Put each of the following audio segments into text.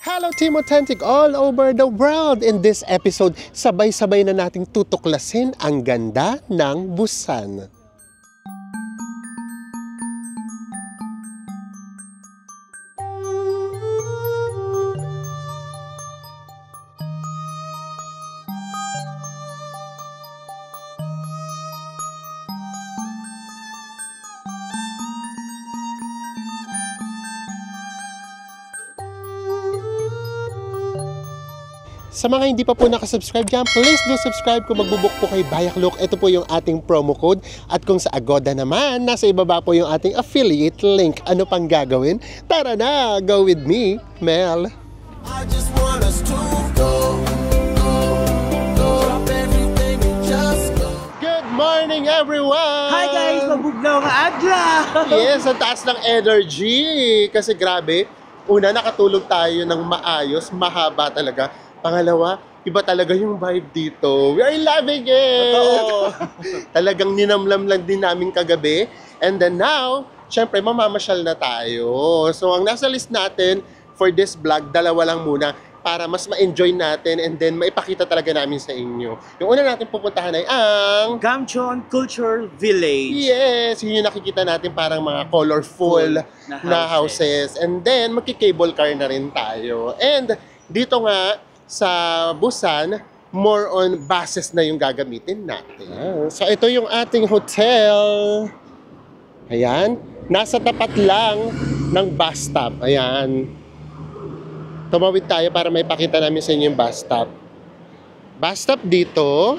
Hello Team Authentic all over the world! In this episode, sabay-sabay na nating tutuklasin ang ganda ng Busan. Sa mga hindi pa po nakasubscribe dyan, please do subscribe kung magbubuk po kay Bayaklok. Ito po yung ating promo code. At kung sa Agoda naman, nasa ibaba po yung ating affiliate link. Ano pang gagawin? Tara na! Go with me, Mel! I just want us to go. Drop everything and just go. Good morning, everyone! Hi guys! Mabugnaw nga adlaw! Yes, ang taas ng energy. Kasi grabe, una nakatulog tayo ng maayos, mahaba talaga. Pangalawa, iba talaga yung vibe dito. We are loving it! Talagang ninamlam lang din namin kagabi. And then now, syempre, mamamasyal na tayo. So, ang nasa list natin for this vlog, dalawa lang muna para mas ma-enjoy natin and then maipakita talaga namin sa inyo. Yung una natin pupuntahan ay ang Gamcheon Culture Village. Yes, yun yung nakikita natin parang mga colorful na houses. And then, magki-cable car na rin tayo. And dito nga, sa Busan, more on buses na yung gagamitin natin. So ito yung ating hotel. Ayan. Nasa tapat lang ng bus stop. Ayan. Tumawid tayo para may pakita namin sa inyo yung bus stop. Bus stop dito.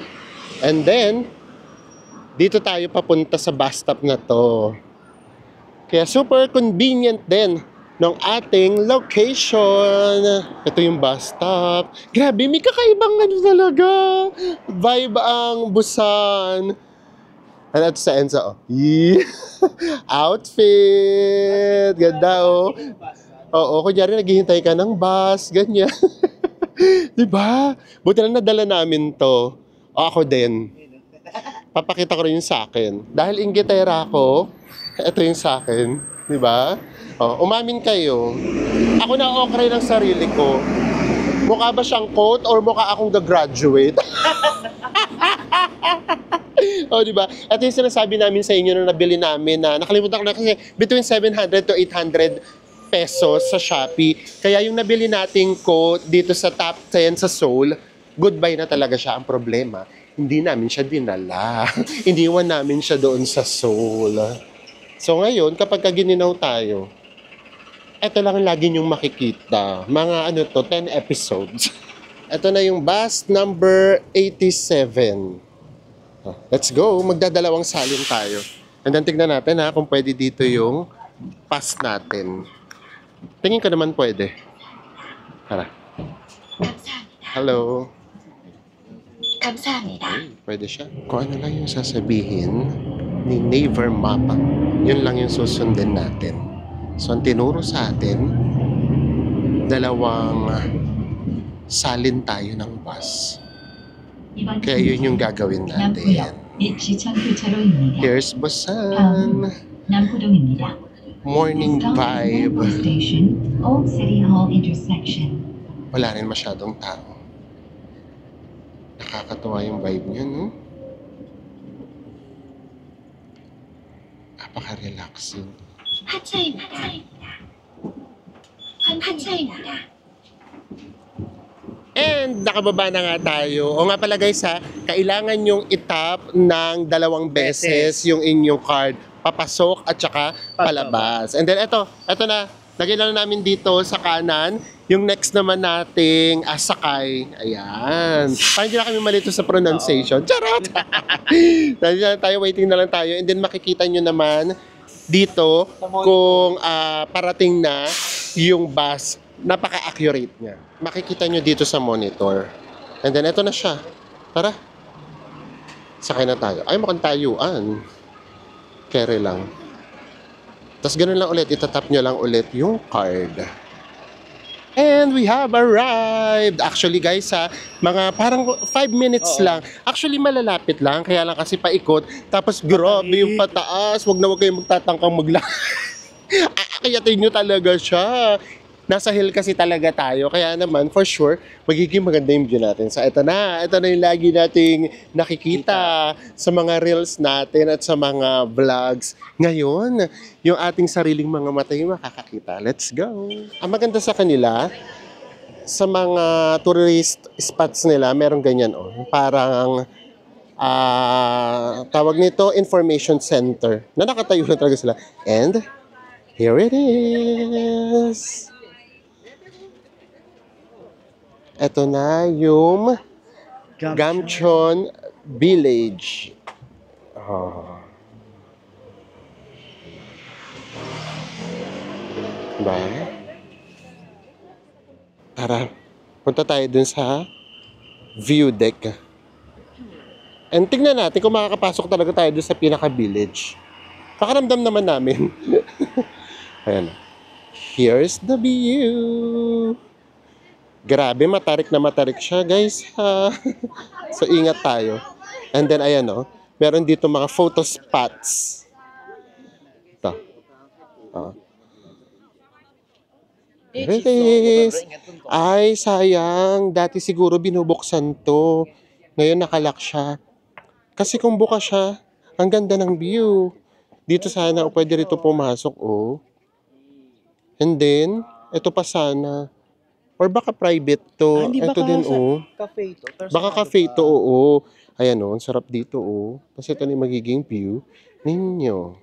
And then, dito tayo papunta sa bus stop na to. Kaya super convenient din ng ating location. Ito yung bus stop. Grabe, may kakaibang ano talaga. Vibe ang Busan. Ano ito sa Enzo? Oh. Yeah. Outfit. Ganda oh. Oo, kunyari naghihintay ka ng bus. Ganyan. Diba? Buti lang nadala namin to. O ako din. Papakita ko rin yung sa akin. Dahil inggitera ako, ito yung sa akin. Diba? Oh, umamin kayo. Ako na okray ng sarili ko. Mukha ba siyang coat or mukha akong graduate? Oh, diba? At yung sinasabi namin sa inyo na nabili namin na nakalimutan ko na kasi between 700 to 800 pesos sa Shopee. Kaya yung nabili nating coat dito sa top 10 sa Seoul, goodbye na talaga siya. Ang problema, hindi namin siya dinala. Iniwan namin siya doon sa Seoul. So ngayon, kapag gininaw tayo, ito lang lagi niyong makikita. Mga ano to, 10 episodes. Ito na yung bus number 87. Let's go. Magdadalawang salin tayo. And then tignan natin ha, kung pwede dito yung pass natin. Tingin ka naman pwede. Tara. Hello. Ay, pwede siya. Kung ano lang yung sasabihin ni Naver Mapa, yun lang yung susundin natin. So, ang tinuro sa atin, dalawang salin tayo ng bus. Kaya yun yung gagawin natin. Here's Busan. Morning vibe. Wala rin masyadong tao. Nakakatuwa yung vibe niya, no? Napaka-relaxing. And nakababa na nga tayo. O nga pala guys ha, kailangan yung itap ng 2 beses yung inyong card. Papasok at saka palabas. And then ito na. Lagyan na namin dito sa kanan. Yung next naman nating sakay. Ayan. Parang hindi na kami malito sa pronunciation. Charot! Nandiyan tayo, waiting na lang tayo. And then makikita nyo naman dito kung parating na yung bus. Napaka-accurate niya. Makikita nyo dito sa monitor. And then ito na siya. Tara. Sakay na tayo. Ay, mukhang tayuan. Carry lang. Tapos ganun lang ulit, itatap nyo lang ulit yung card. And we have arrived! Actually guys mga parang 5 minutes lang. Actually malalapit lang, kaya lang kasi paikot. Tapos grabe yung pataas, wag na wag kayong magtatangkang magla. Aakiyatin nyo talaga siya. nasa hill kasi talaga tayo. Kaya naman, for sure, magiging maganda yung view natin. So, ito na yung lagi nating nakikita sa mga reels natin at sa mga vlogs. Ngayon, yung ating sariling mga mata yung makakakita. Let's go! Ang maganda sa kanila, sa mga tourist spots nila, merong ganyan, oh. Parang, tawag nito, information center. Na nakatayo na talaga sila. And, here it is! Ito na yung Gamcheon Village. Oh. Diba? Tara, punta tayo dun sa view deck. And tingnan natin kung makakapasok talaga tayo dun sa pinaka-village. Pakaramdam naman namin. Ayan. Here's the view. Grabe, matarik na matarik siya, guys. So, ingat tayo. And then, ayan, oh. Meron dito mga photo spots. Ito. Oh. Here it is. Ay, sayang. Dati siguro binubuksan to. Ngayon, nakalak siya. Kasi kung bukas siya, ang ganda ng view. Dito sana, pwede rito pumasok, oh. And then, ito pa sana. Or baka private to. Hindi, Ito baka din, sa oh. cafe to. Baka cafe to, oo. Ayan, oh. Ang sarap dito, oh. Kasi ito na yung magiging view ninyo.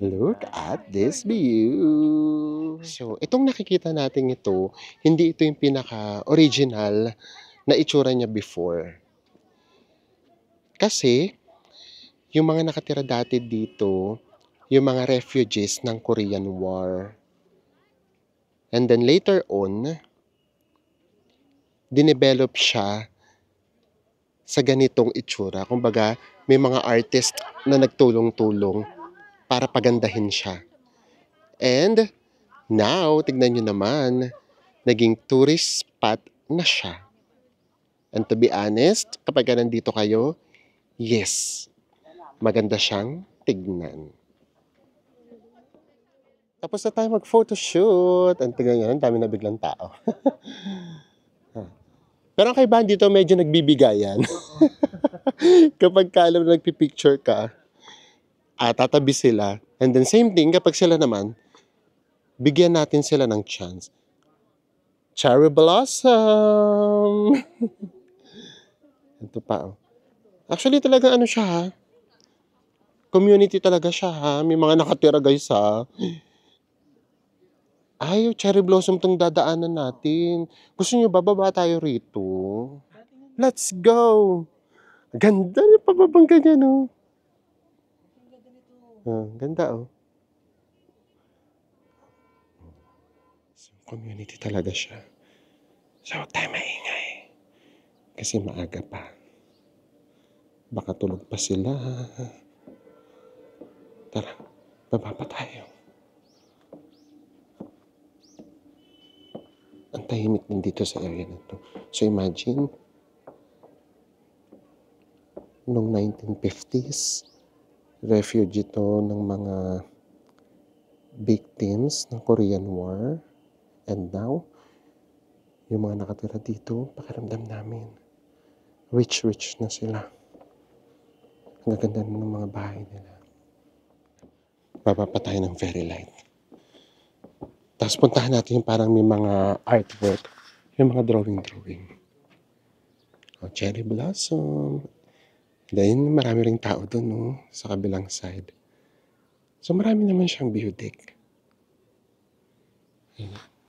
Look at this view. So, itong nakikita natin ito, hindi ito yung pinaka-original na itsura niya before. Kasi, yung mga nakatira dati dito, yung mga refugees ng Korean War. And then later on, dinevelop siya sa ganitong itsura. Kumbaga, may mga artist na nagtulong-tulong para pagandahin siya. And now, tignan nyo naman, naging tourist spot na siya. And to be honest, kapag nandito kayo, yes, maganda siyang tignan. Tapos na tayo mag-photoshoot. Ang tignan nyo, ang dami na biglang tao. Pero ang kaibahan dito, medyo nagbibigayan. Kapag alam na nagpipicture ka, tatabi sila. And then same thing, kapag sila naman, bigyan natin sila ng chance. Cherry blossom! Ito pa, oh. Actually, talaga ano siya, ha? Community talaga siya, ha? May mga nakatira, guys, ha? Ay, cherry blossom tong dadaanan natin. Gusto nyo bababa tayo rito? Let's go! Ganda na pababang ganyan, oh. Ganda, oh. So, community talaga siya. So, huwag tayo maingay. Kasi maaga pa. Baka tulog pa sila. Tara, baba pa tayo. Ang tahimik din dito sa area na to. So, imagine, noong 1950s, refugee to ng mga victims ng Korean War. And now, yung mga nakatira dito, pakiramdam namin, rich na sila. Ang gaganda ng mga bahay nila. Baba pa tayo ng very light. Tapos puntahan natin yung parang may mga artwork, yung mga drawing. Cherry blossom. Then, marami ring tao doon, no? Sa kabilang side. So, marami naman siyang view deck.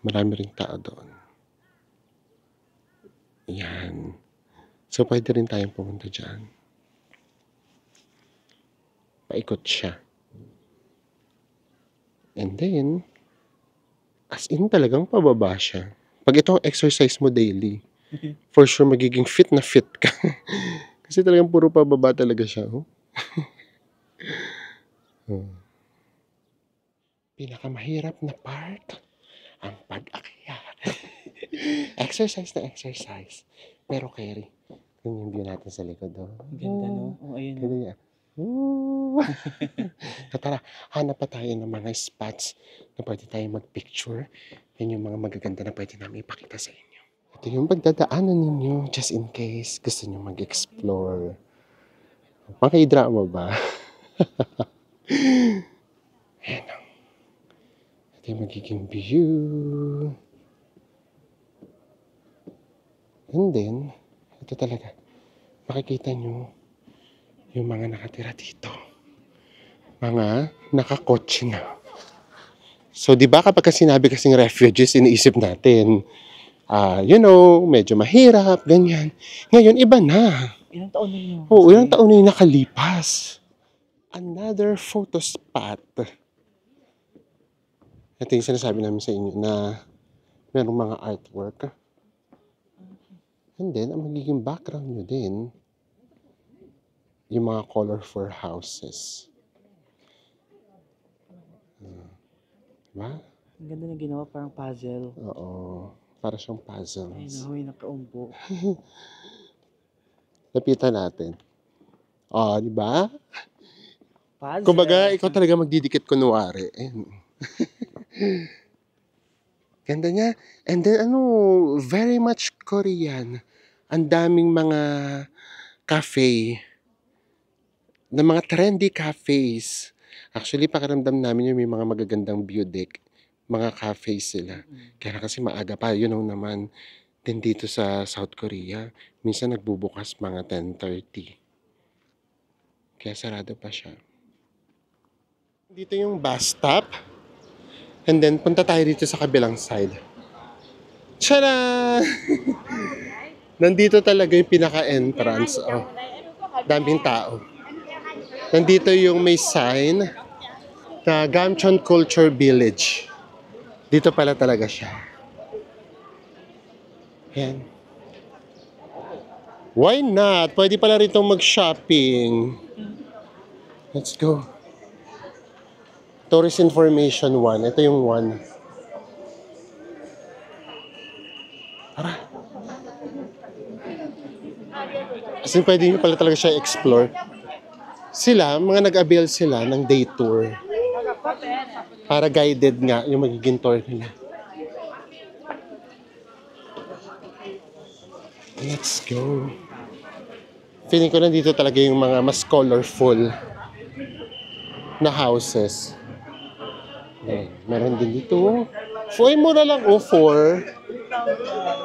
Marami ring tao doon. Yan. So, pwede rin tayong pumunta dyan. Paikot siya. And then, as in talagang pababa siya. Pag ito ang exercise mo daily, for sure magiging fit na fit ka. Kasi talagang puro pababa talaga siya. Oh. Pinakamahirap na part, ang pag-akyat. Exercise na exercise. Pero carry. Yung view natin sa likod. Oh. Ganda, no? Oh, ayun. Ganda niya. Ooh. Tara, hanap pa tayo ng mga spots na pwede tayo mag-picture. Yan yung mga magaganda na pwede namin ipakita sa inyo. Ito yung pagdadaanan ninyo just in case gusto nyo mag-explore. Maki-drama ba? Ayan o. Ito yung magiging view. And then, ito talaga. Makikita nyo yung mga nakatira dito. Mga nakakotse na. So, di ba kapag sinabi kasing refugees, iniisip natin, medyo mahirap, ganyan. Ngayon, iba na. Ilang taon na yun? Oo, ilang taon na yung nakalipas. Another photo spot. Ito yung sinasabi namin sa inyo na merong mga artwork. And then, ang magiging background nyo din, yung mga colorful houses. Diba? Ang ganda na ginawa, parang puzzle. Oo. Para siyang Ay, puzzles. nahoy, nakaumpo. Lapitan natin. Di ba? Puzzle. Kumbaga, ikaw talaga magdidikit kunwari. Ayan. Ganda niya. And then, very much Korean. Ang daming mga cafe. Na mga trendy cafes. Actually, pakiramdam namin yung may mga magagandang view deck. Mga cafes sila. Kaya kasi maaga pa. You know naman, din dito sa South Korea, minsan nagbubukas mga 10:30. Kaya sarado pa siya. Dito yung bus stop. And then, punta tayo dito sa kabilang side. Tara! Nandito talaga yung pinaka-entrance. Oh, daming tao. Nandito yung may sign na Gamcheon Culture Village. Dito pala talaga siya. Ayan. Why not? Pwede pala rito mag-shopping. Let's go. Tourist Information 1. Ito yung 1. Tara. As in, pwede nyo pala talaga siya explore. Sila, mga nag-avail sila ng day tour. Para guided nga yung magiging tour nila. Let's go. Feeling ko nandito talaga yung mga mas colorful na houses. Meron din dito. Mura lang. 4.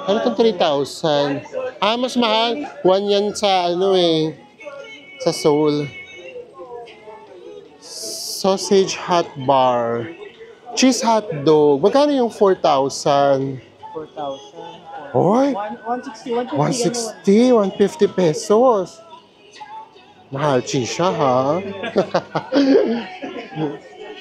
Ano itong 3,000? Mas mahal. 1 yan sa sa Seoul. Sausage hot bar. Cheese hot dog. Magkano yung 4,000? 4,000. Hoy! 160, 160, 150 pesos. Mahal cheese siya, ha?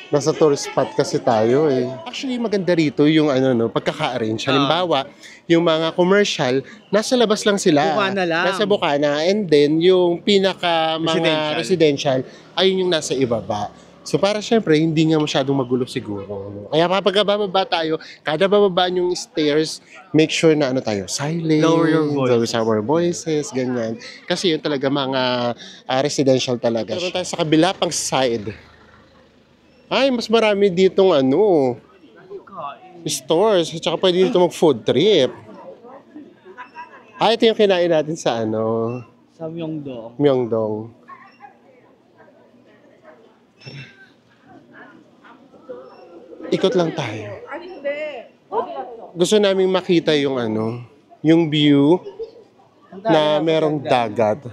Nasa tourist spot kasi tayo eh. Actually, maganda rito yung pagkaka-arrange. Halimbawa, yung mga commercial, nasa labas lang sila. Bukana lang. Nasa Bukana. And then, yung pinaka mga residential, ayun yung nasa ibaba. So para syempre, hindi nga masyadong magulo siguro. Kaya kapag bababa tayo, kada bababa yung stairs, make sure na tayo, silent, Lower your voice. lower our voices, ganyan. Kasi yun talaga mga residential talaga. Pero tayo sa kabila pang side. Ay, mas marami ditong stores. At saka pwede dito mag-food trip. Ito yung kinain natin sa Sa Myeongdong. Myeongdong. Ikot lang tayo. Gusto naming makita yung yung view na merong dagat.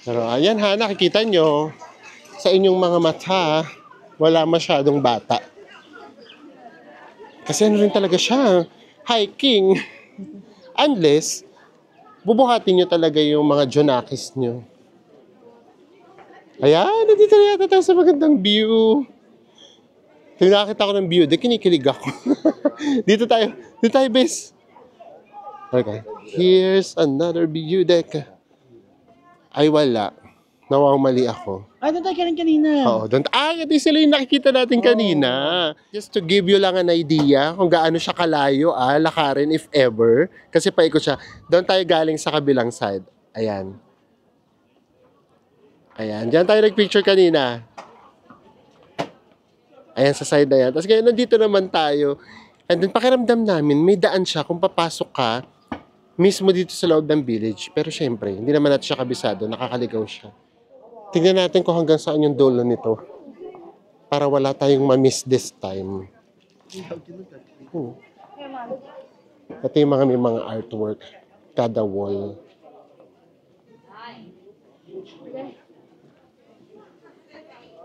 Pero ayan ha, nakikita nyo sa inyong mga mata, wala masyadong bata. Kasi rin talaga siya, hiking. Unless, bubuhatin nyo talaga yung mga Jonakis nyo. Ayan, nandito na yata tayo sa magandang view. Nakakita ko ng view, kinikilig ako. Dito tayo, bes. Okay, here's another view deck. Ay, wala. Nawawmali ako. Doon tayo kanina. Oo, doon. Ito sila yung nakikita natin kanina. Just to give you lang an idea kung gaano siya kalayo, lakarin if ever. Kasi paikot siya. Doon tayo galing sa kabilang side. Ayan. Ayan. Diyan tayo nagpicture kanina. Ayan sa side na yan. Tapos ngayon nandito naman tayo. And then pakiramdam namin, may daan siya kung papasok ka mismo dito sa loob ng village. Pero syempre, hindi naman natin siya kabisado. Nakakaligaw siya. Tingnan natin kung hanggang saan yung dulo nito. Para wala tayong ma-miss this time. Ito yung may mga artwork. Kada wall.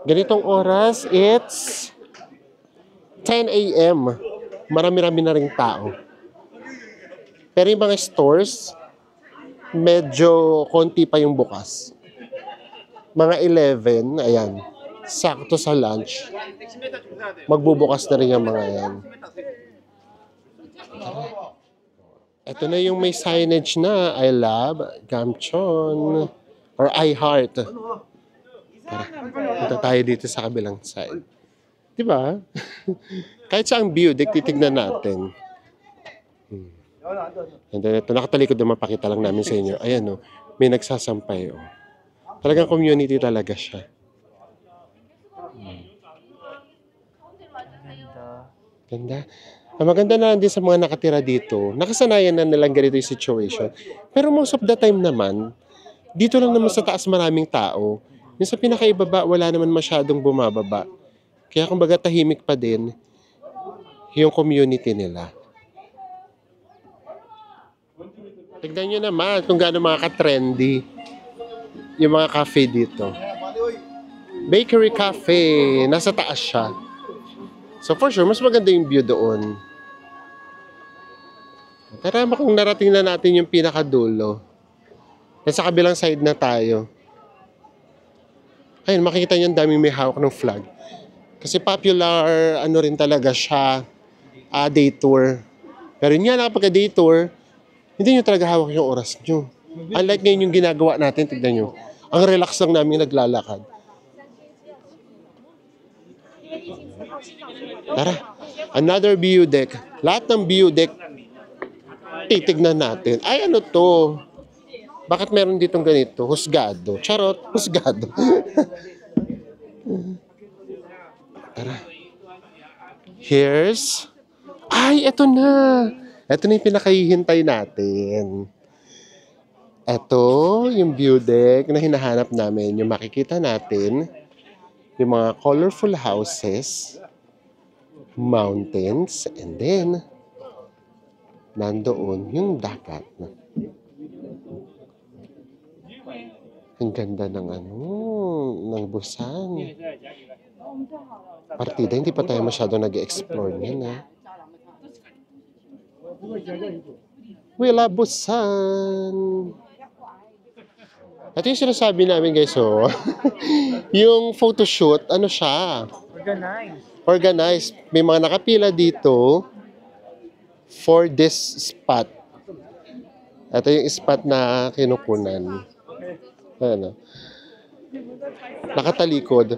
Ganitong oras, it's 10 a.m. Marami-rami na rin tao. Pero yung mga stores, medyo konti pa yung bukas. Mga 11, ayan, sakto sa lunch. Magbubukas na rin yung mga yan. Ito na yung may signage na, I love Gamchon or I heart. Punta tayo dito sa kabilang side. Diba? Kahit saang view, titignan natin. And then ito, nakatalikod na mapakita lang namin sa inyo. Ayan o, may nagsasampay o. Talagang community talaga siya. Ganda. Ang maganda na lang din sa mga nakatira dito, nakasanayan na nilang ganito yung situation. Pero most of the time naman, dito lang naman sa taas maraming tao. Yung sa pinakaibaba, wala naman masyadong bumababa. Kaya kumbaga tahimik pa din yung community nila. Tignan nyo naman kung gaano mga ka-trendy yung mga cafe dito. Bakery Cafe. Nasa taas siya. So for sure, mas maganda yung view doon. Tara, kung narating na natin yung pinakadulo. Nasa kabilang side na tayo. Ayun, makikita niyo ang daming may hawak ng flag. Kasi popular, rin talaga siya, day tour. Pero yun nga, kapag day tour, hindi nyo talaga hawak yung oras nyo. Unlike ngayon yung ginagawa natin, tignan nyo. Ang relax lang namin naglalakad. Tara, another view deck. Lahat ng view deck, titignan natin. Ay, ano to? Bakit meron ditong ganito? Husgado. Charot, husgado. Tara. Here's... Ay, eto na. Eto na yung pinakahihintay natin. Eto, yung view deck na hinahanap namin. Yung makikita natin, yung mga colorful houses, mountains, and then, nandoon yung dagat. Ang ganda ng ng Busan. Partida, hindi pa tayo masyado nag-explore niyan, ha? Wala Busan. Ito yung sinasabi namin, guys, oh. Yung photoshoot, ano siya? Organized. May mga nakapila dito for this spot. Ito yung spot na kinukunan. Ano? Nakatalikod.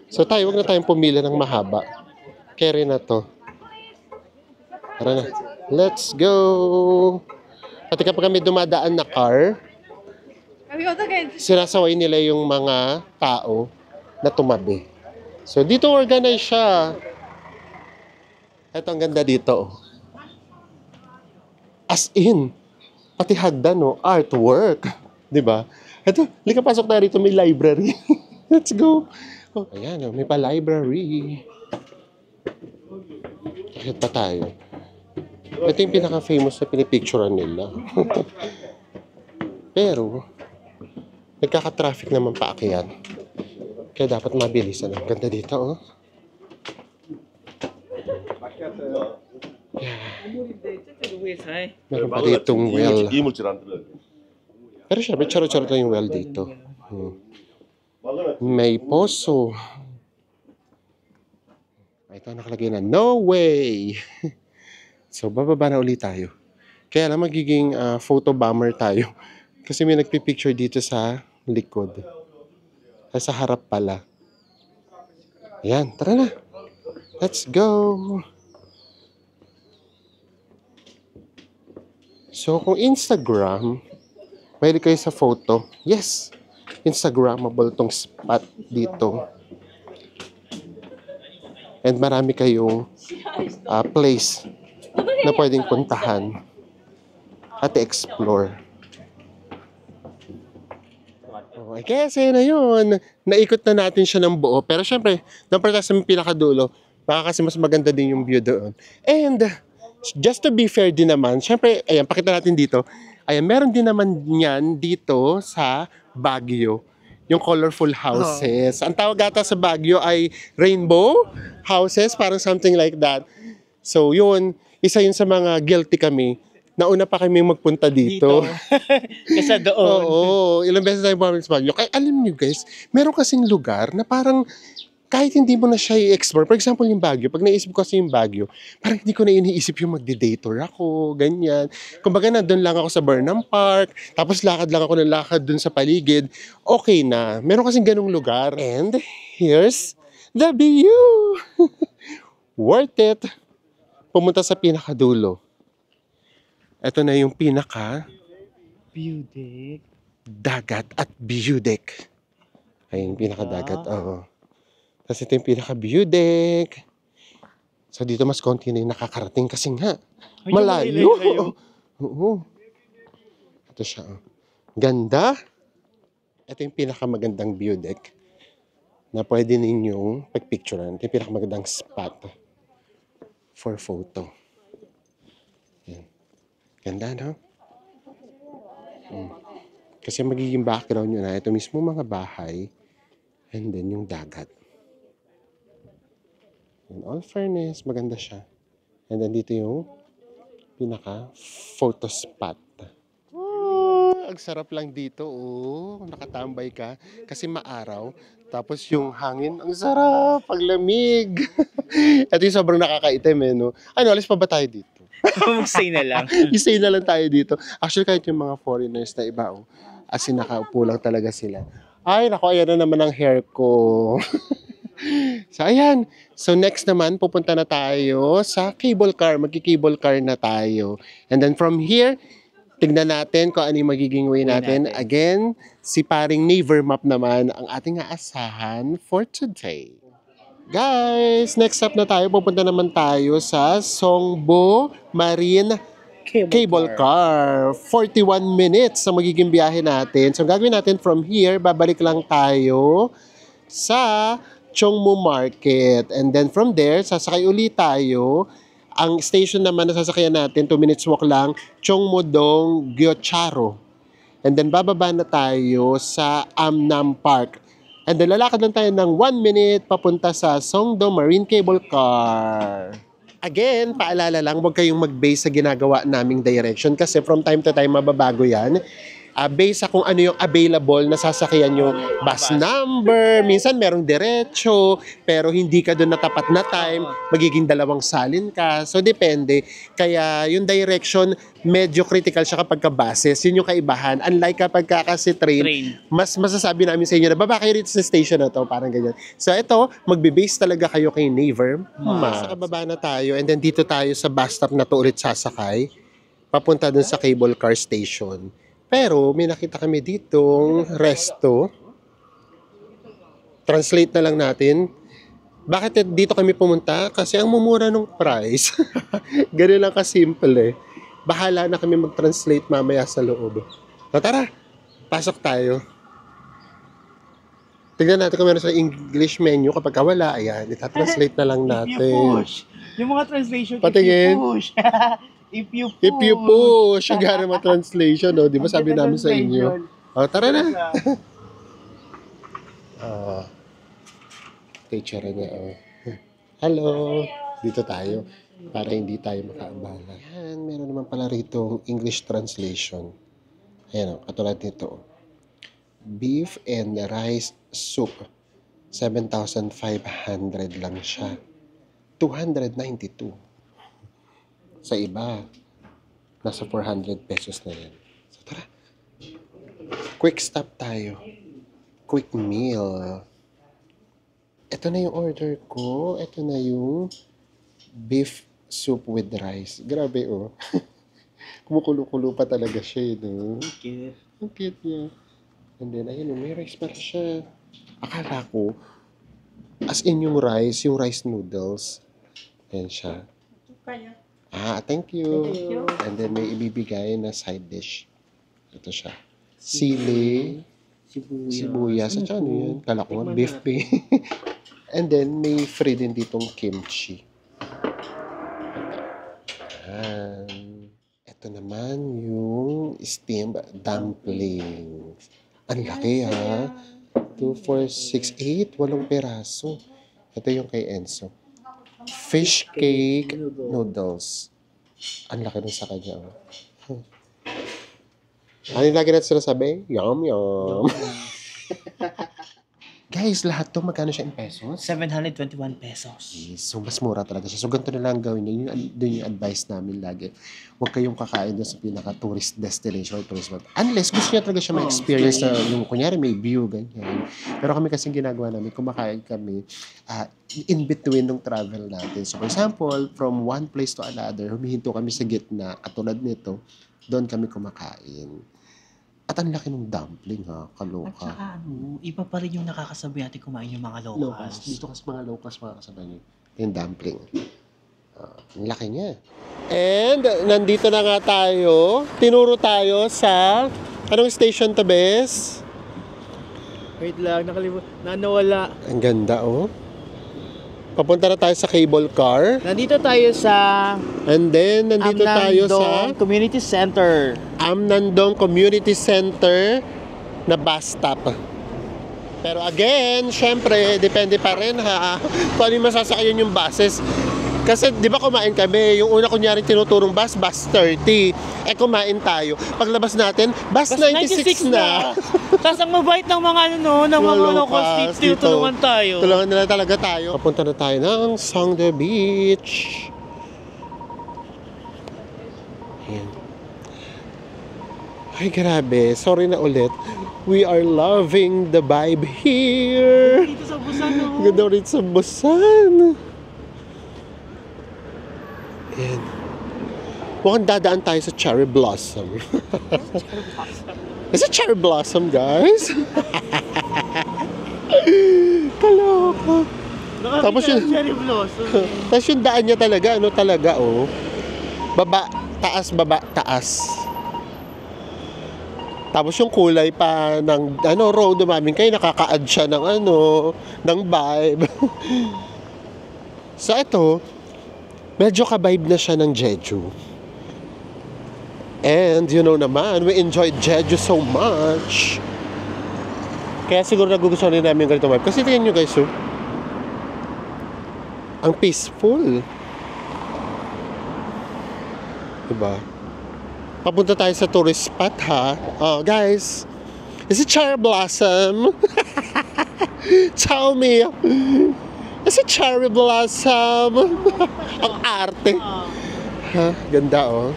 So tayo, wag na tayong pumila ng mahaba. Carry na to. Tara na. Let's go! At kapag kami dumadaan na car, sinasaway nila yung mga tao na tumabi. So dito organize siya. Ito ang ganda dito. As in, pati hagdan, no? Artwork. Diba? Ito, lika pasok tayo rito, may library. Let's go. Oh, ayan, may pa-library. Bakit pa tayo? Ito yung pinaka-famous na pinipicturean nila. Pero, nagkaka-traffic naman paakyat. Kaya dapat mabilisan. Ang ganda dito, oh. Yeah. Meron pa ditong well. Pero siya, may charot-charot lang yung well dito. May poso. Ito nakalagay na, no way! So, bababa na ulit tayo. Kaya lang magiging photo bomber tayo. Kasi may nagpipicture dito sa likod. Ay, sa harap pala. Ayan, tara na. Let's go. So, kung Instagram, mahilig kayo sa photo. Yes, Instagrammable tong spot dito. And marami kayong place na pwedeng puntahan at explore. Okay, kasi na yun. Naikot na natin siya ng buo. Pero syempre, don't forget sa pinakadulo, baka kasi mas maganda din yung view doon. And, just to be fair din naman, syempre, ayan, pakita natin dito. Ayan, meron din naman yan dito sa Baguio. Yung colorful houses. Ang tawag ata sa Baguio ay rainbow houses, parang something like that. So, yun, isa yun sa mga guilty kami. Nauna pa kami magpunta dito. Kesa doon. Oo, ilang beses tayo bumalik sa Baguio. Kaya alam niyo guys, meron kasing lugar na parang kahit hindi mo na siya i-explore. For example, yung Baguio. Pag naisip ko kasi yung Baguio, parang hindi ko na iniisip yung magdi-dator ako, ganyan. Kumbaga nandun lang ako sa Burnham Park, tapos lakad lang ako ng lakad dun sa paligid. Okay na. Meron kasing ganung lugar. And here's the view! Worth it! Pumunta sa pinakadulo. Ito na yung pinaka View deck. dagat at view deck. Ayun, pinaka-dagat. Oo. Tapos ito yung pinaka-view deck. So dito mas konti na yung nakakarating kasi nga. Malayo. Oo. Ito siya. Oh. Ganda. Ito yung pinakamagandang view deck na pwede ninyong pagpicturean. Ito yung pinakamagandang spot for photo. Yan. Ganda, no? Kasi magiging background nyo na ito mismo mga bahay and then yung dagat. In all fairness, maganda siya. And then dito yung pinaka photo spot. Oh, ang sarap lang dito, oh. Nakatambay ka kasi maaraw. Tapos yung hangin, ang sarap, paglamig. Ito yung sobrang nakakaitim, eh, no? Ano, alis pa ba tayo dito? Mag-stay na lang. I-stay na lang tayo dito. Actually, kahit yung mga foreigners na iba, oh, as in nakaupo lang talaga sila. Ay, naku, ayan na naman ang hair ko. So, ayan. So, next naman, pupunta na tayo sa cable car. Magki-cable car na tayo. And then from here, tignan natin kung ano yung magiging way natin. Again, si paring Naver Map naman ang ating aasahan for today. Guys, next stop na tayo. Pupunta naman tayo sa Songbo Marine Cable Car. 41 minutes ang magiging biyahe natin. So, gagawin natin from here, babalik lang tayo sa Chongmu Market. And then from there, sasakay ulit tayo. Ang station naman na sasakyan natin, 2 minutes walk lang, Chongmu-dong Gyeocharo. And then bababa na tayo sa Amnam Park. And then lalakad lang tayo ng 1 minute papunta sa Songdo Marine Cable Car. Again, paalala lang, huwag kayong mag-base sa ginagawa naming direction kasi from time to time mababago yan. Based sa kung ano yung available na sasakyan nyo, bus number, minsan merong diretso, pero hindi ka doon natapat na time, magiging dalawang salin ka. So, depende. Kaya yung direction, medyo critical siya kapag ka-buses. Yun yung kaibahan. Unlike kapag kasi train, mas masasabi namin sa inyo na baba kayo rito sa station na to, parang ganyan. So, ito, magbe-base talaga kayo kay Naver. Sa kababa na tayo, and then dito tayo sa bus stop na to ulit sasakay, papunta dun sa cable car station. Pero may nakita kami ditong resto. Translate na lang natin. Bakit dito kami pumunta? Kasi ang mumura ng price. Ganun lang kasimple eh. Bahala na kami mag-translate mamaya sa loob. So tara, pasok tayo. Tignan natin kung meron sa English menu. Kapag wala, ayan, itatranslate na lang natin. If you push. Yung mga translation, Patingin. if you push. If If you push, yung gano'n mga translation, no? Di ba sabi namin sa inyo? Oh, tara na. Teacher niya, oh. Hello. Dito tayo. Para hindi tayo makaabala. Yan, meron naman pala rito English translation. Ayan, oh, katulad nito. Beef and rice soup. 7,500 lang siya. 292. Sa iba, nasa 400 pesos na yan. So tara, Quick stop tayo. Quick meal. Ito na yung order ko. Ito na yung beef soup with rice. Grabe, oh. Kumukulo-kulo pa talaga siya, no? Cute. Ang cute niya. And then, ayun, may rice pa siya. Akala ko, as in yung rice noodles. Ayan siya. Thank you. And then, may ibibigay na side dish. Ito siya. Sili, sibuyas, at ano yun? Kala ko, beef pig. And then, may free din ditong kimchi. Ito naman yung steamed dumplings. Ang laki ha. 2, 4, 6, 8. 8 peraso. Ito yung kay Enzo. Fish cake noodles. Ang laki nun sa kanya. Ano yung lagi natin sinasabi? Yum, yum. Guys, lahat to magkano siya in pesos? 721 pesos. Yes, so mas mura talaga siya. So ganito na lang gawin niyo. Yun yung advice namin lagi. Huwag kayong kakain doon sa pinaka-tourist destination or tourist spot. Unless gusto niya talaga siya ma-experience na yung kunyari may view, ganyan. Pero kami kasing ginagawa namin, kumakain kami in between ng travel natin. So for example, from one place to another, humihinto kami sa gitna, katulad nito, doon kami kumakain. At ang laki ng dumpling ha, At kaloka. saka iba pa rin yung nakakasabi natin kumain yung mga locals. Dito kasi mga locals mga kasabay niyo. Yung dumpling. Ang laki niya. And nandito na nga tayo. Tinuro tayo sa anong station to, Bes? Wait lang, nawala. Ang ganda, oh. Papunta na tayo sa cable car. Nandito tayo sa And then, nandito tayo sa Community Center. Amnandong Community Center na bus stop. Pero again, syempre, depende pa rin ha. Kung ano yung masasakyan yung buses. Kasi di ba kumain kami, yung una kunyari tinuturong bus 30. Kumain tayo. Paglabas natin, bus 96 na. Tapos ang mabait ng mga ng mga locals dito, tulungan tayo. Tulungan nila talaga tayo. Papunta na tayo ng Songdo Beach. Ayan. Ay, grabe. Sorry na ulit. We are loving the vibe here. Dito sa Busan, no? Ganda rin sa Busan. Ayan. Mukhang dadaan tayo sa cherry blossom. Is it cherry blossom, guys? Kaloka. Tapos yun- Cherry blossom. Tapos yung daan niya talaga, ano talaga, oh. Baba, taas. Tapos yung kulay pa ng, road namin kayo, nakaka-add siya ng, ng vibe. So, ito, medyo ka-vibe na siya ng Jeju. And, you know naman, we enjoyed Jeju so much. Kaya siguro nagugustuhan rin namin yung ganito vibe. Kasi tingnan nyo guys, oh. Ang peaceful. Diba? Papunta tayo sa tourist spot, ha? Oh, guys. Is it cherry blossom? Tell me. Is it cherry blossom? Ang arte. Ha? Ganda, oh.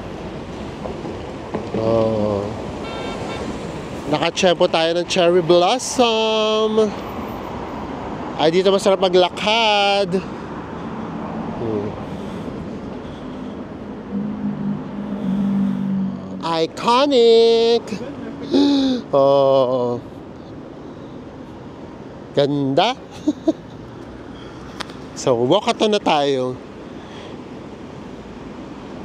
Oh. Nakatsempo tayo ng cherry blossom. Ay, dito masarap maglakad. Iconic. Oh. Ganda. So, walkathon na tayo.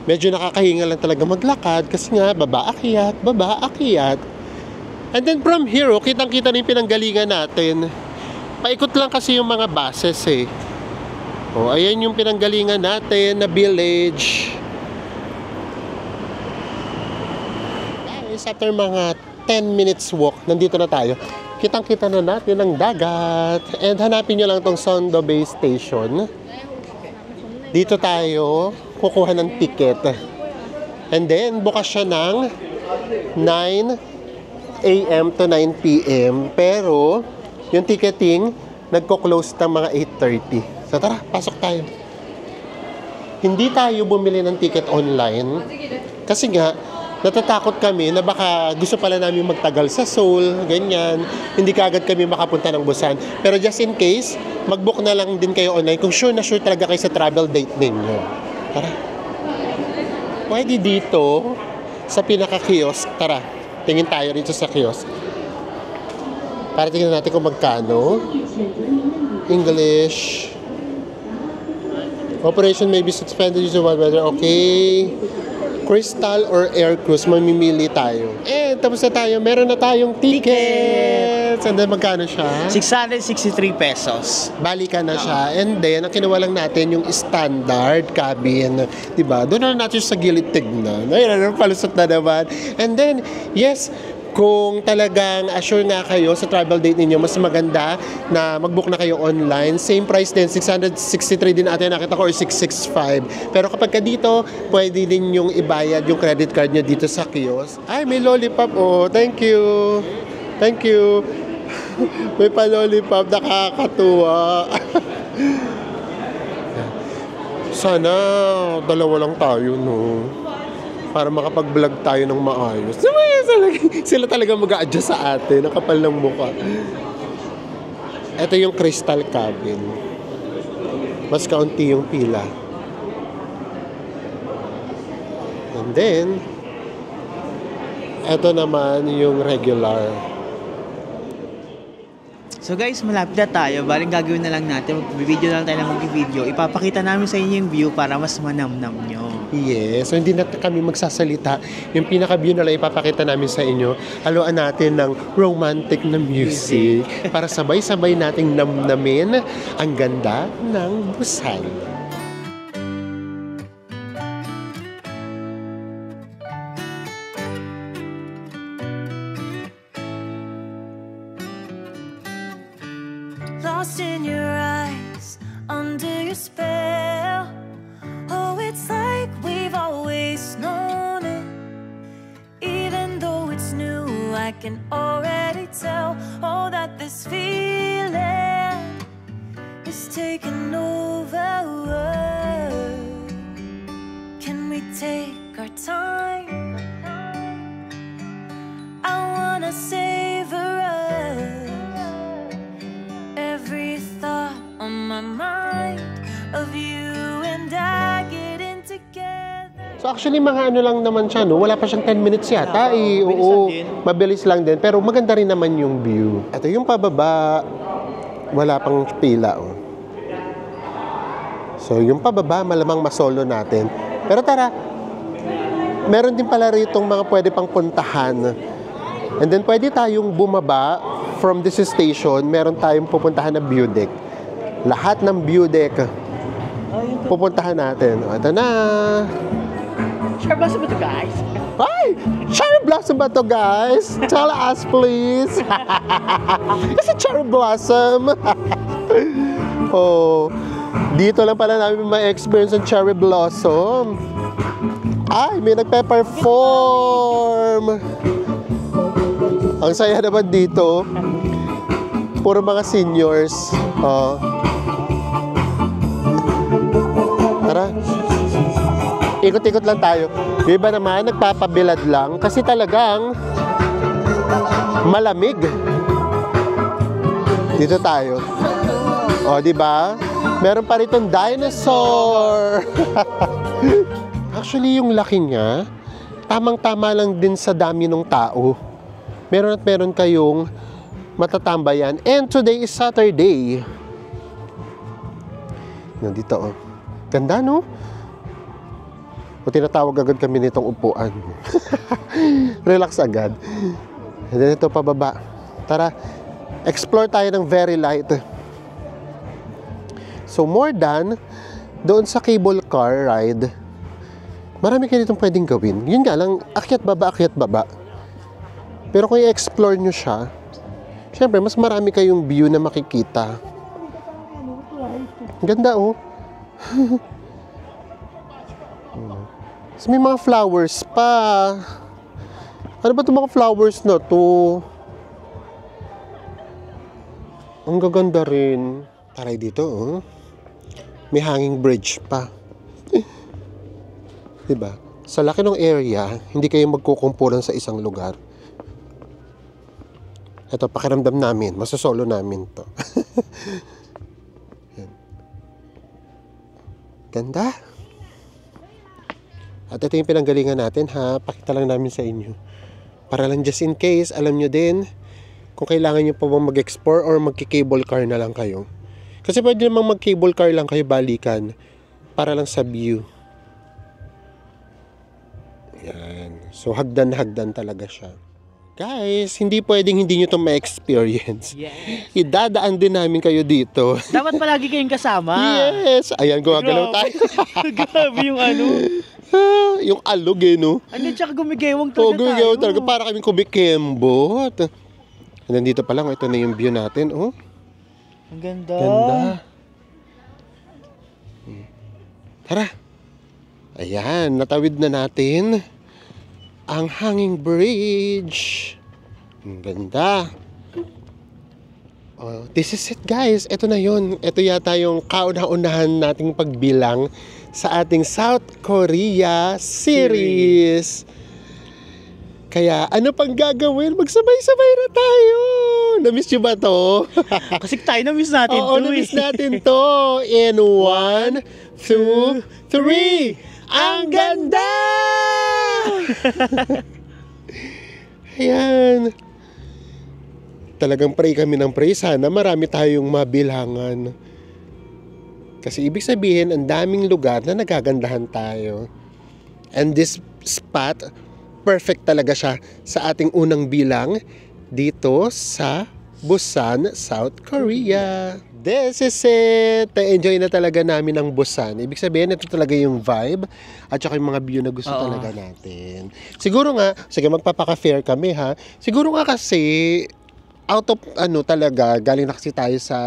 Medyo nakakahinga lang talaga maglakad kasi nga, baba, akyat. And then from here, kitang-kita na yung pinanggalingan natin. Paikot lang kasi yung mga buses eh. O, ayan yung pinanggalingan natin na village. Guys, after mga 10 minutes walk, nandito na tayo. Kitang-kita na natin ang dagat. And hanapin nyo lang tong Songdo Bay Station. Dito tayo kukuha ng ticket. And then, bukas siya ng 9 a.m. to 9 p.m. Pero, yung ticketing, nagko-close ng mga 8:30. So tara, pasok tayo. Hindi tayo bumili ng ticket online. Kasi nga, natatakot kami na baka gusto pala namin magtagal sa Seoul, ganyan. Hindi kaagad kami makapunta ng Busan. Pero just in case, mag-book na lang din kayo online kung sure na sure talaga kayo sa travel date ninyo. Tara. Pwede dito sa pinaka-kiosk. Tara, tingin tayo rito sa kiosk. Para tingnan natin kung magkano. English. Operation may be suspended due to bad weather. Okay. Crystal or air cruise, mamimili tayo. Tapos na tayo. Meron na tayong tickets. And then, magkano siya? 663 pesos. Balikan na siya. And then, ang kinuha lang natin yung standard cabin. Diba? Doon na natin sa gilid tignan. Ayun, palusot na naman. And then, yes, kung talagang assure nga kayo sa travel date ninyo, mas maganda na mag-book na kayo online. Same price din, 663 din ate nakita ko or 665. Pero kapag ka dito, pwede din yung ibayad yung credit card nyo dito sa kiosk. Ay, may lollipop. Oh, thank you. Thank you. May pa-lollipop. Nakakatuwa. Sana dalawa lang tayo, no? Para makapag-vlog tayo ng maayos. Sila talaga mag-a-adjust sa atin. Nakapal ng mukha. Ito yung crystal cabin. Mas kaunti yung pila. And then, ito naman yung regular. So guys, malapit na tayo. Baling gagawin na lang natin. Mag-video na lang tayo ng mag-video. Ipapakita namin sa inyo yung view para mas manamnam nyo. Yes. So, hindi na kami magsasalita. Yung pinaka-view na lang ipapakita namin sa inyo. Haluan natin ng romantic na music para sabay-sabay nating namnamin ang ganda ng Busan. Lost in your eyes, under your spell. Oh, it's like we've always known it. Even though it's new, I can already tell. Oh, that this feeling is taking over. Can we take our time? I wanna savor us. Every thought on my mind of you and I getting together. So actually mga ano lang naman siya, no? Wala pa siyang 10 minutes yata. Oo, mabilis lang din. Pero maganda rin naman yung view. Ito yung pababa. Wala pang pila. Oh. So yung pababa, malamang masolo natin. Pero tara, meron din pala ritong mga pwede pang puntahan. And then pwede tayong bumaba from this station. Meron tayong pupuntahan na view deck. Lahat ng view deck pupuntahan natin. O, ito na. Cherry blossom ba ito, guys? Ay! Cherry blossom ba ito, guys? Tell us, please. It's a cherry blossom. Oh, dito lang pala namin ma-experience ang cherry blossom. Ay, may nagpe-perform. Ang saya naman dito. Puro mga seniors. Oh. Tara. Ikot-ikot lang tayo. Yung iba naman, nagpapabilad lang. Kasi talagang malamig. Dito tayo. O, di ba? Meron pa ritong dinosaur. Actually, yung laki niya, tamang-tama lang din sa dami ng tao. Meron at meron kayong matatambayan. And today is Saturday. Nandito, oh. Ganda, no? O tinatawag agad kami nitong upuan. Relax agad. And then ito pababa. Tara, explore tayo ng very light. So more than doon sa cable car ride, marami kayo ditong pwedeng gawin. Yun nga lang, akyat baba. Pero kung i-explore nyo siya, syempre, mas marami kayong view na makikita. Ganda, oh. So, may mga flowers pa. Ano ba itong mga flowers na to? Ang gaganda rin. Taray dito, oh. May hanging bridge pa. Diba? Sa laki ng area, hindi kayo magkukumpulan sa isang lugar. Ito, pakiramdam namin. Masasolo namin to. Yan. Ganda. At ito yung pinanggalingan natin ha. Pakita lang namin sa inyo. Para lang just in case, alam nyo din kung kailangan nyo pa bang mag-explore or magki-cable car na lang kayo. Kasi pwede namang mag-cable car lang kayo balikan para lang sa view. Yan. So, hagdan-hagdan talaga siya. Guys, hindi pwedeng hindi nyo ito ma-experience. Yes. Idadaan din namin kayo dito. Dapat palagi kayong kasama. Yes! Ayan, gumagalaw tayo. Grabe yung ano. Yung alog eh, no? Ano, tsaka gumigewang talaga Gumigaw tayo. talaga. Para kaming kumikembot. And nandito pa lang, ito na yung view natin. Oh, Ang ganda. ganda. Tara. Ayan, natawid na natin ang hanging bridge. Ang ganda. Oh, this is it, guys. Ito na yun. Ito yata yung kauna-unahan nating pagbilang sa ating South Korea series. Kaya ano pang gagawin? Magsabay-sabay na tayo. Na-miss nyo ba to? Kasi tayo na-miss natin Oo, to na-miss eh. natin to. In 1, 2, 3. Ang ganda! Ayan. Talagang pray kami ng pray. Sana marami tayong mabilangan. Kasi ibig sabihin, ang daming lugar na nagagandahan tayo. And this spot, perfect talaga siya sa ating unang bilang dito sa Busan, South Korea. This is it! Enjoy na talaga namin ang Busan. Ibig sabihin, ito talaga yung vibe at saka yung mga view na gusto Oo. talaga natin. Siguro nga, sige magpapaka-fair kami ha. Siguro nga kasi, out of talaga, galing na kasi tayo sa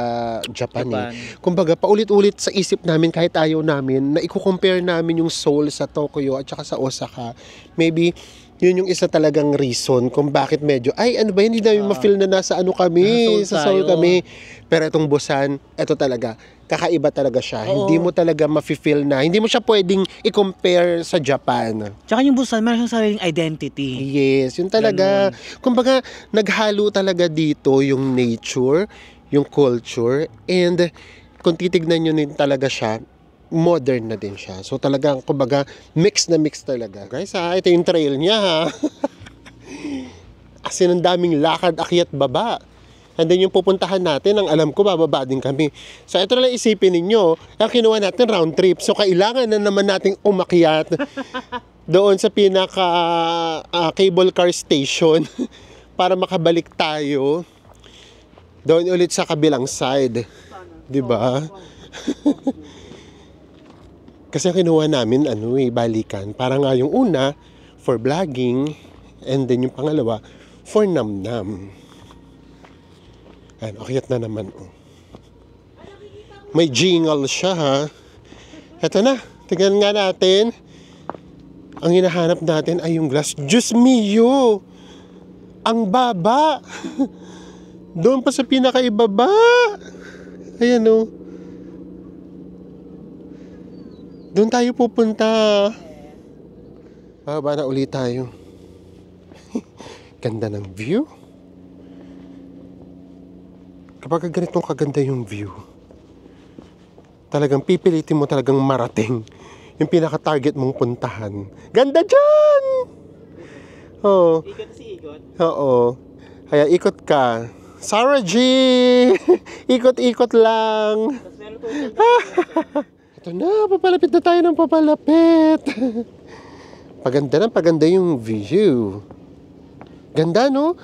Japan. Eh. Kumbaga, paulit-ulit sa isip namin kahit ayaw namin na i-compare namin yung Seoul sa Tokyo at saka sa Osaka. Maybe, yun yung isa talagang reason kung bakit medyo, ay ano ba, hindi namin ma-feel na nasa kami, Seoul sa Seoul tayo. kami. Pero itong Busan, ito talaga, kakaiba talaga siya. Oo. Hindi mo talaga ma-feel na, hindi mo siya pwedeng i-compare sa Japan. Tsaka yung Busan, meron siyang sariling identity. Yes, yun talaga. Kumbaga, naghalo talaga dito yung nature, yung culture, and kung titignan nyo din talaga siya, modern na din siya. So talagang, kumbaga, mix na mix talaga. Guys ha, ito yung trail niya ha. Kasi ang daming lakad, akyat, baba. And then yung pupuntahan natin, ang alam ko, bababa din kami. So ito na lang isipin ninyo, ang kinuha natin round trip. So kailangan na naman nating umakyat doon sa pinaka cable car station para makabalik tayo doon ulit sa kabilang side. 'Di ba? Kasi ang kinuha namin, balikan. Para nga yung una, for vlogging, and then yung pangalawa, for namnam. Ayan, akyat na naman. Oh. May jingle siya, ha? Eto na, tingnan nga natin. Ang hinahanap natin ay yung glass. Diyos mio! Ang baba! Doon pa sa pinakaibaba! Ayan, oh. Doon tayo pupunta. Baba na ulit tayo. Ganda ng view. Kapag ganitong kaganda yung view, talagang pipilitin mo talagang marating yung pinaka-target mong puntahan. Ganda dyan! Oo. Ikot si ikot. Oo. Kaya ikot ka. Sarah G! Ikot-ikot lang. Ito na, papalapit na tayo ng papalapit. Paganda yung view. Ganda, no?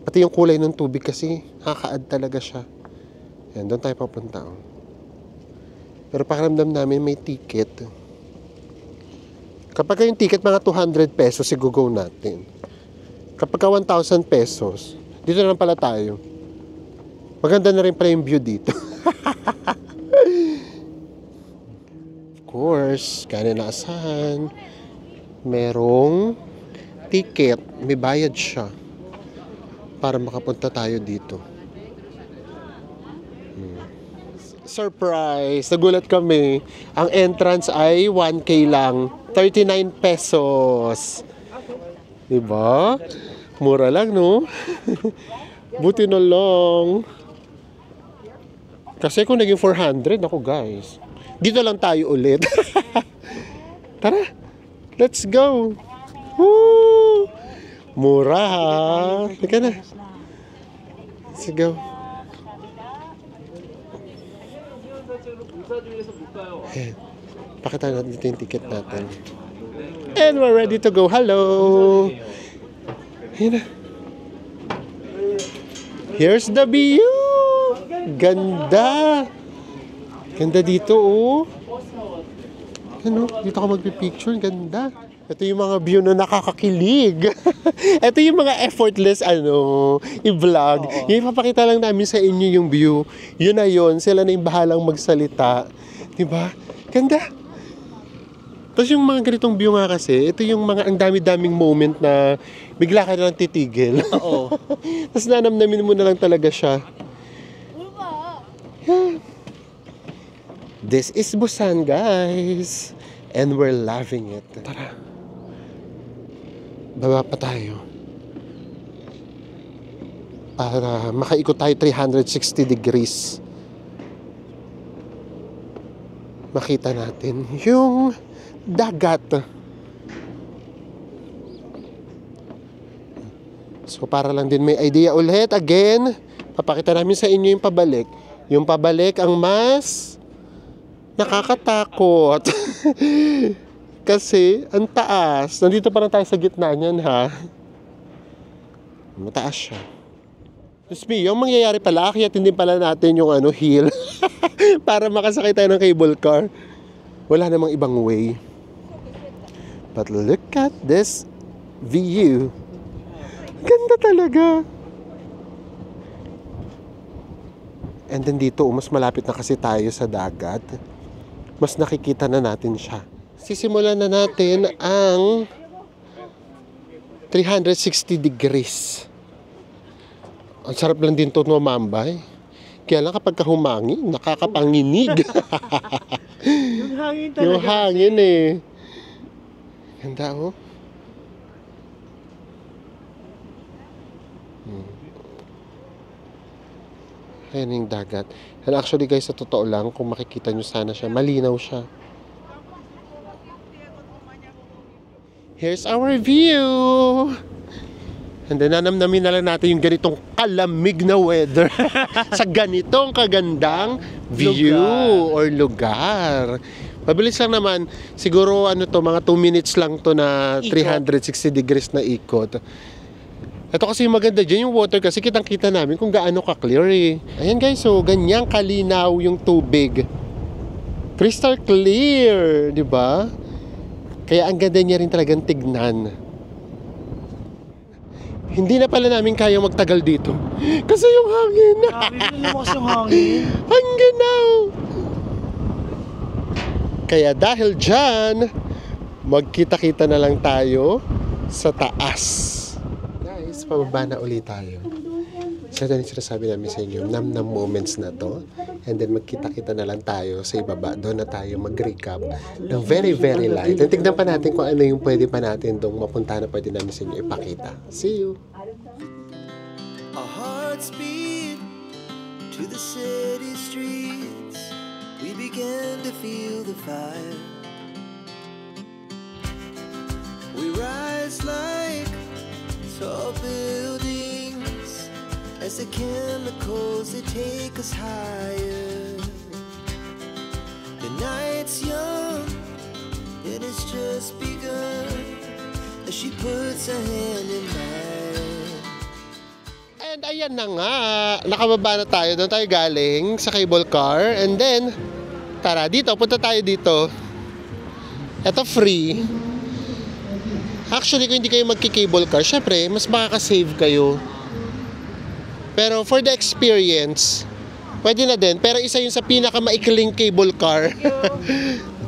Pati yung kulay ng tubig kasi, kaka-add talaga siya. Yan, doon tayo papunta. Oh. Pero pakiramdam namin may ticket. Kapag yung ticket, mga 200 pesos, igugo natin. Kapag 1,000 pesos, dito na lang pala tayo. Maganda na rin pala yung view dito. Of course, kaya na asahan. Merong ticket, may bayad siya para makapunta tayo dito. Surprise! Nagulat kami. Ang entrance ay 1K lang. 39 pesos. Diba? Mura lang, no? Buti na lang. Kasi kung naging 400, ako guys. Dito lang tayo ulit. Tara, let's go. Woo! Mura ha. Teka na. Let's go. Ayan. Pakita natin dito yung ticket natin. And we're ready to go. Hello! Ayan na. Here's the view! Ganda! Ganda dito, oh. Ano? Dito ka magpipicture. Ganda. Ito yung mga view na nakakakilig. Ito yung mga effortless, i-vlog. Yung ipapakita lang namin sa inyo yung view. Yun na yun. Sila na yung bahalang magsalita. Diba? Ganda. Tapos yung mga ganitong view nga kasi, ito yung mga ang dami-daming moment na bigla ka na lang titigil. Oo. Tapos nanamnamin mo na lang talaga siya. Yeah. This is Busan, guys. And we're loving it. Tara. Baba pa tayo. Para makaikot tayo 360 degrees. Makita natin yung dagat. So para lang din may idea ulit, again, papakita namin sa inyo yung pabalik. Yung pabalik ang mas nakakatakot. Kasi ang taas. Nandito pa lang tayo sa gitna niyan, ha. Mataas siya. Diyos me, yung mangyayari pala, akiyatin din pala natin yung hill. Para makasakay tayo ng cable car. Wala namang ibang way. But look at this view. Ganda talaga. And then dito, mas malapit na kasi tayo sa dagat. Mas nakikita na natin siya. Sisimulan na natin ang 360 degrees. Ang sarap lang din ito numambay. Kaya lang kapag humangin, nakakapanginig. Yung hangin talaga. Yung hangin eh. Ganda oh. Ayan yung dagat. And actually guys, sa totoo lang, kung makikita nyo sana siya, malinaw siya. Here's our view! And then nanamnamin na lang natin yung ganitong kalamig na weather sa ganitong kagandang view or lugar. Mabilis lang naman. Siguro mga 2 minutes lang to na 360 degrees na ikot. Ito kasi yung maganda dyan, yung water kasi kitang-kita namin kung gaano ka-clear eh. Ayan guys, so ganyang kalinaw yung tubig. Crystal clear, di ba? Kaya ang ganda niya rin talagang tignan. Hindi na pala namin kayang magtagal dito. Kasi yung hangin. Lumakas yung hangin. Ang ganaw. Kaya dahil dyan, magkita-kita na lang tayo sa taas. Guys, pababa na ulit tayo. So, ito yung sinasabi namin sa inyo, nam-nam moments na to. And then magkita-kita na lang tayo sa ibaba. Doon na tayo mag-recap ng very, very light. And tignan pa natin kung ano yung pwede pa natin doon mapunta na pwede namin sa inyo ipakita. See you! Our hearts beat to the city streets. We began to feel the fire. We rise like tall buildings as the chemicals they take us higher. The night's young and it's just begun as she puts her hand in mine. And ayan na nga, nakababa na tayo. Doon tayo galing sa cable car. And then, tara, dito, punta tayo dito. Ito free. Actually, kung hindi kayo magki-cable car, syempre, mas makaka-save kayo. Pero for the experience, pwede na din. Pero isa yun sa pinakamaikling cable car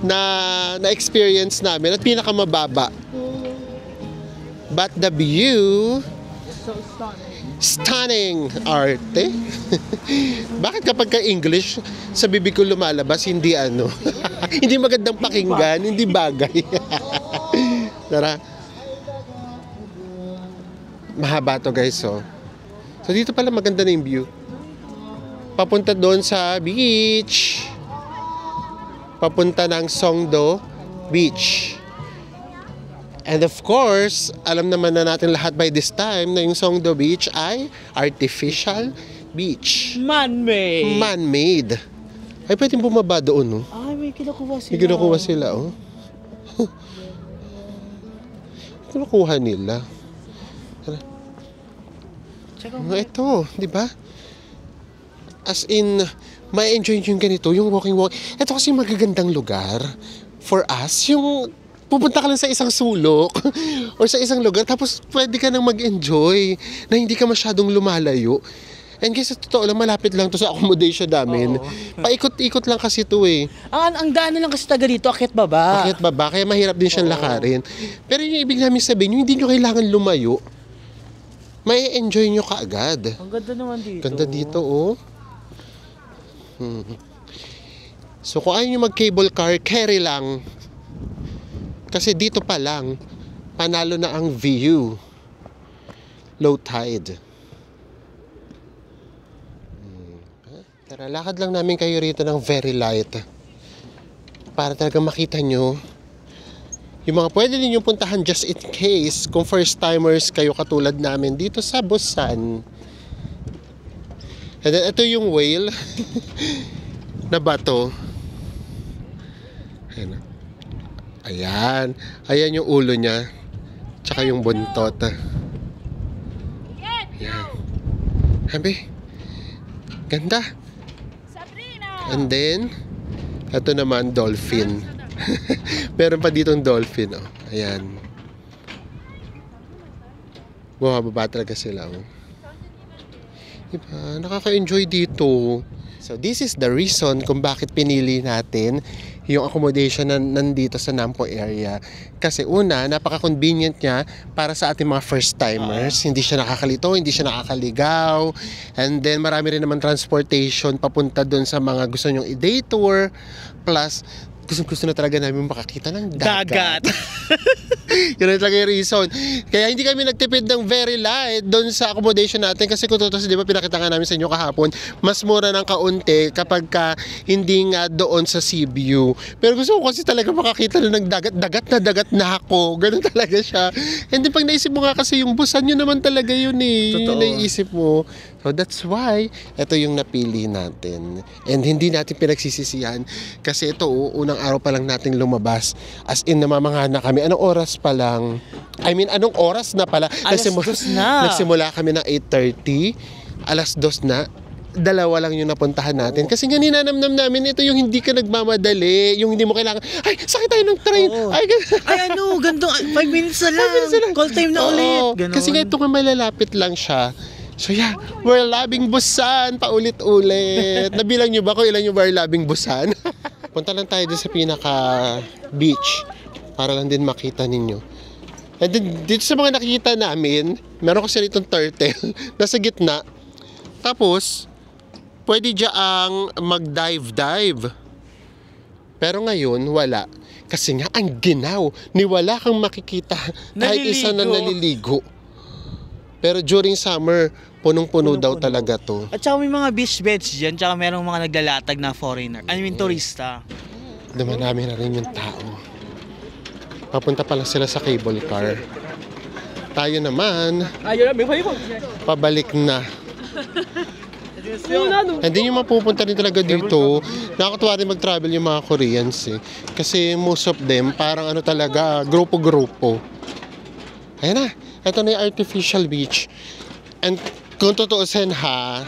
na experience namin at pinakamababa. But the view, So stunning. Stunning arte. Bakit kapag ka English sa bibig ko lumalabas, hindi ano? Hindi magandang pakinggan, hindi bagay. Tara. Mahaba to guys, oh. So dito pala maganda na yung view. Papunta doon sa beach. Papunta ng Songdo Beach. And of course, alam naman na natin lahat by this time na yung Songdo Beach ay artificial beach. Man-made. Man-made. Ay, pwedeng bumaba doon, no? Ay, may kinukuha sila. May kinukuha sila, oh. Kinukuha nila. Tsaka, Ito, di ba? As in, may enjoy yung ganito, yung walking. Ito kasi magagandang lugar for us. Yung pupunta ka lang sa isang sulok or sa isang lugar, tapos pwede ka nang mag-enjoy na hindi ka masyadong lumalayo. And guys, sa totoo lang, malapit lang to sa accommodation namin. Paikot-ikot lang kasi to eh. ang daan na lang kasi taga dito, akyat baba. Bakit baba? Kaya mahirap din siyang lakarin. Pero yung ibig namin sabihin, yung hindi nyo kailangan lumayo, may enjoy nyo kaagad. Ang ganda naman dito. Ganda dito, oh. So kung ayaw nyo mag-cable car, carry lang. Kasi dito pa lang, panalo na ang view. Low tide. Tara, lakad lang namin kayo rito ng very light. Para talaga makita nyo yung mga pwede ninyong puntahan just in case kung first timers kayo katulad namin dito sa Busan. And then ito yung whale na bato. Ayan. Ayan. Ayan yung ulo niya. Tsaka yung buntot. Ayan. Habi. Ganda. And then, ito naman, dolphin. Meron pa ditong dolphin. Oh. Ayan. Bumababa talaga sila. Oh. Diba? Nakaka-enjoy dito. So this is the reason kung bakit pinili natin yung accommodation na nandito sa Nampo area. Kasi una, napaka-convenient niya para sa ating mga first-timers. Hindi siya nakakalito, hindi siya nakakaligaw. And then marami rin naman transportation papunta dun sa mga gusto nyong i-day tour. Plus, gusto na talaga namin makakita ng dagat. Yun na talaga yung reason. Kaya hindi kami nagtipid ng very light doon sa accommodation natin kasi kung totoo, di ba pinakita nga namin sa inyo kahapon, mas mura ng kaunti kapag ka hindi nga doon sa sea view. Pero gusto ko kasi talaga makakita na ng dagat na ako. Ganun talaga siya. And then pag naisip mo nga kasi yung Busan, yun naman talaga yun eh. Totoo. Yung naisip mo. So that's why ito yung napili natin. And hindi natin pinagsisisihan kasi ito unang araw pa lang nating lumabas. As in namamangha na kami. Anong oras pa lang? I mean, anong oras na pala? Alas 2 na. Nagsimula kami ng 8:30. Alas 2 na. Dalawa lang yung napuntahan natin. Kasi nga ninanamnam namin, ito yung hindi ka nagmamadali. Yung hindi mo kailangan, ay, sakit tayo ng train. Oo. Ay, ano, ganito, 5 minutes na lang. 5 minutes na lang. Call time na ulit. Oo. Ganon. Kasi nga ito nga malalapit lang siya. So yeah, we're loving Busan paulit-ulit. Nabilang nyo ba kung ilan yung we're loving Busan? Punta lang tayo dun sa pinaka beach para lang din makita ninyo. And then, dito sa mga nakikita namin, meron kasi itong turtle nasa gitna. Tapos, pwede diyaang mag-dive. Pero ngayon, wala. Kasi nga, ang ginaw. Ni wala kang makikita kahit isa na naliligo. Pero during summer, punong-puno daw talaga to. At saka may mga beach beds dyan, tsaka merong mga naglalatag na foreigner. I mean, turista. Dumarami na rin yung tao. Papunta pa lang sila sa cable car. Tayo naman, pabalik na. And then yung mapupunta rin talaga dito, nakakatuwa rin mag-travel yung mga Koreans eh. Kasi most of them, parang ano talaga, grupo-grupo. Ayan na, ito na yung artificial beach. And kung tutuusin ha,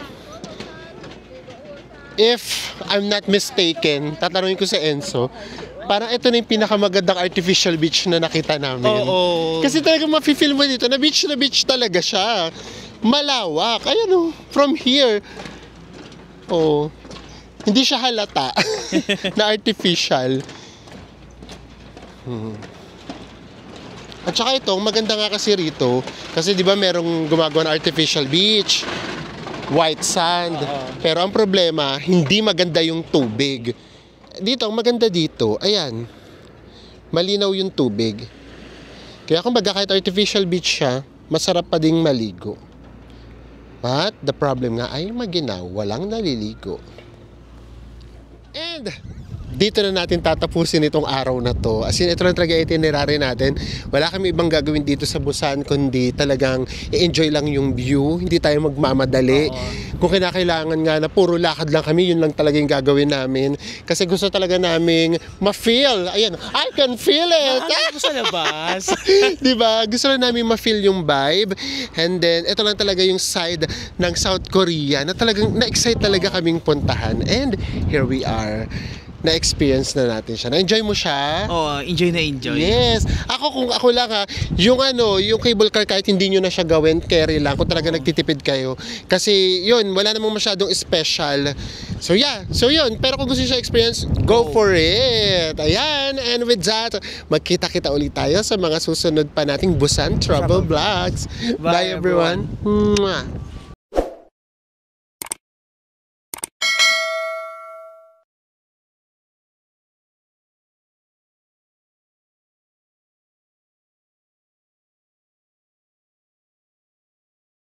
if I'm not mistaken, tatanungin ko si Enzo, parang ito na yung pinakamagandang artificial beach na nakita namin. Oo. Kasi talaga mafe-feel mo dito, na beach talaga siya. Malawak. Ayan o, from here. Oh, hindi siya halata na artificial. At saka ito, maganda nga kasi rito, kasi di ba merong gumagawa ng artificial beach, white sand. Pero ang problema, hindi maganda yung tubig. Dito, ang maganda dito, ayan, malinaw yung tubig. Kaya kung baga kahit artificial beach siya, masarap pa ding maligo. But the problem nga ay maginaw, walang naliligo. And dito na natin tatapusin itong araw na to. As in, ito lang talaga itinerary natin. Wala kami ibang gagawin dito sa Busan, kundi talagang i-enjoy lang yung view. Hindi tayo magmamadali. Kung kinakailangan nga na puro lakad lang kami, yun lang talaga yung gagawin namin. Kasi gusto talaga naming ma-feel. Ayan, I can feel it! Nakakita ko sa labas. Diba? Gusto lang namin ma-feel yung vibe. And then, ito lang talaga yung side ng South Korea na talagang na-excite talaga kaming puntahan. And here we are. Na-experience na natin siya. Na-enjoy mo siya? Oo, enjoy na enjoy. Yes. Kung ako lang yung yung cable car kahit hindi nyo na siya gawin, carry lang kung talaga nagtitipid kayo. Kasi yun, wala namang masyadong special. So yeah, so yun. Pero kung gusto nyo siya experience, go for it. Ayan. And with that, magkita-kita ulit tayo sa mga susunod pa nating Busan Travel Vlogs. Bye everyone. Mwah.